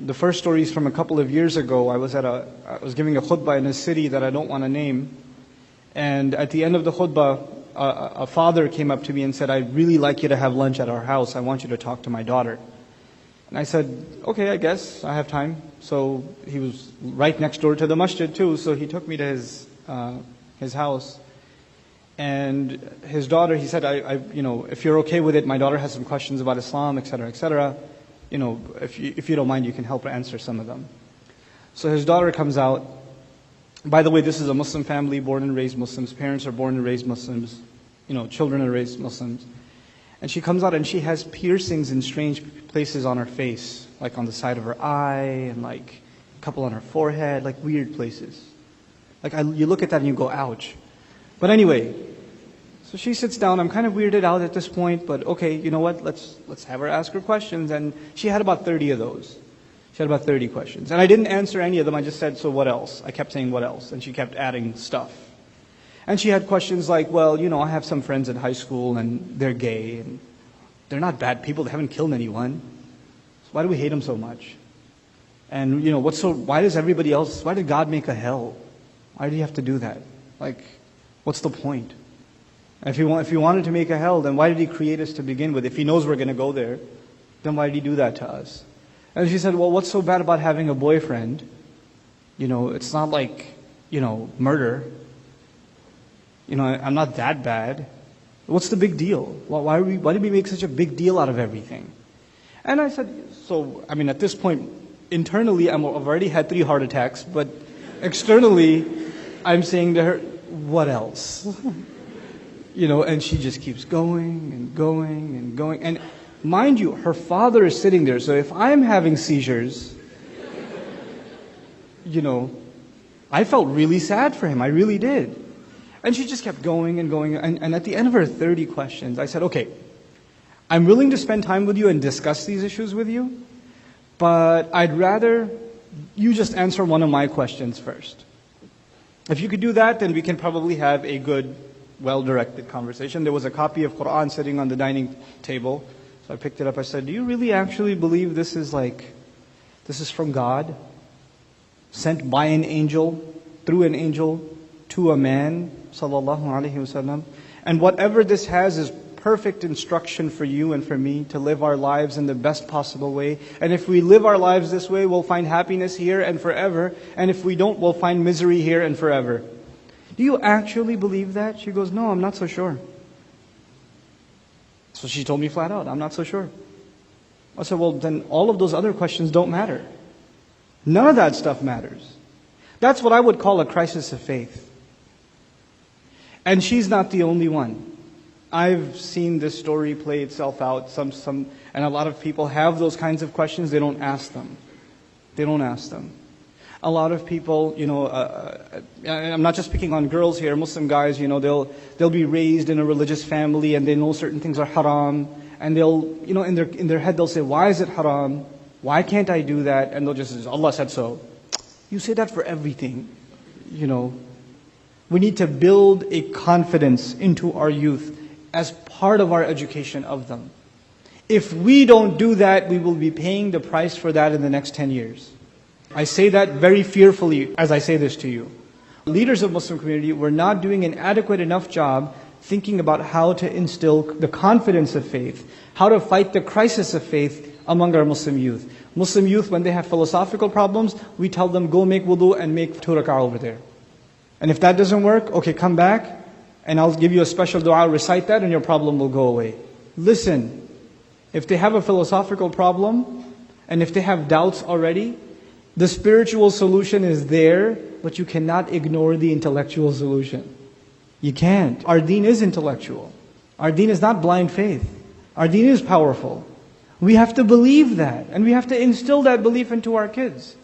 The first story is from a couple of years ago. I was giving a khutbah in a city that I don't want to name. And at the end of the khutbah, a father came up to me and said, "I'd really like you to have lunch at our house. I want you to talk to my daughter." And I said, "Okay, I guess I have time." So he was right next door to the masjid too, so he took me to his house. And his daughter, he said, if you're okay with it, my daughter has some questions about Islam, etc., etc. If you don't mind, you can help her answer some of them. So his daughter comes out. By the way, this is a Muslim family, born and raised Muslims. Parents are born and raised Muslims. Children are raised Muslims. And she comes out and she has piercings in strange places on her face, like on the side of her eye and like a couple on her forehead, like weird places. You look at that and you go, ouch. But anyway, so she sits down. I'm kind of weirded out at this point, but okay, you know what? Let's have her ask her questions. And she had about 30 of those. She had about 30 questions. And I didn't answer any of them. I just said, "So what else?" I kept saying, "What else?" And she kept adding stuff. And she had questions like, "Well, I have some friends in high school and they're gay and they're not bad people. They haven't killed anyone. So why do we hate them so much? And why did God make a hell? Why do you have to do that? What's the point? If he wanted to make a hell, then why did he create us to begin with? If he knows we're going to go there, then why did he do that to us?" And she said, "Well, what's so bad about having a boyfriend? It's not like, murder. I'm not that bad. What's the big deal? Why did we make such a big deal out of everything?" And I said, at this point, internally, I've already had 3 heart attacks, but externally, I'm saying to her, "What else?" And she just keeps going and going and going. And mind you, her father is sitting there, so if I'm having seizures, I felt really sad for him. I really did. And she just kept going and going. And at the end of her 30 questions, I said, "Okay, I'm willing to spend time with you and discuss these issues with you, but I'd rather you just answer one of my questions first. If you could do that, then we can probably have a good, well-directed conversation." There was a copy of Quran sitting on the dining table. So I picked it up. I said, "Do you really actually believe this is from God? Sent by an angel, through an angel, to a man, sallallahu alaihi wasallam? And whatever this has is perfect instruction for you and for me to live our lives in the best possible way. And if we live our lives this way, we'll find happiness here and forever. And if we don't, we'll find misery here and forever. Do you actually believe that?" She goes, "No, I'm not so sure." So she told me flat out, "I'm not so sure." I said, "Well, then all of those other questions don't matter. None of that stuff matters." That's what I would call a crisis of faith. And she's not the only one. I've seen this story play itself out. And a lot of people have those kinds of questions. They don't ask them. They don't ask them. A lot of people, I'm not just picking on girls here, Muslim guys, they'll be raised in a religious family and they know certain things are haram. And they'll, in their head they'll say, "Why is it haram? Why can't I do that?" And they'll just say, "Allah said so." You say that for everything, We need to build a confidence into our youth as part of our education of them. If we don't do that, we will be paying the price for that in the next 10 years. I say that very fearfully as I say this to you. Leaders of Muslim community, we're not doing an adequate enough job thinking about how to instill the confidence of faith, how to fight the crisis of faith among our Muslim youth. Muslim youth, when they have philosophical problems, we tell them, "Go make wudu and make 2 rak'ah over there." And if that doesn't work, okay, come back and I'll give you a special dua, recite that and your problem will go away. Listen, if they have a philosophical problem and if they have doubts already, the spiritual solution is there, but you cannot ignore the intellectual solution. You can't. Our deen is intellectual. Our deen is not blind faith. Our deen is powerful. We have to believe that, and we have to instill that belief into our kids.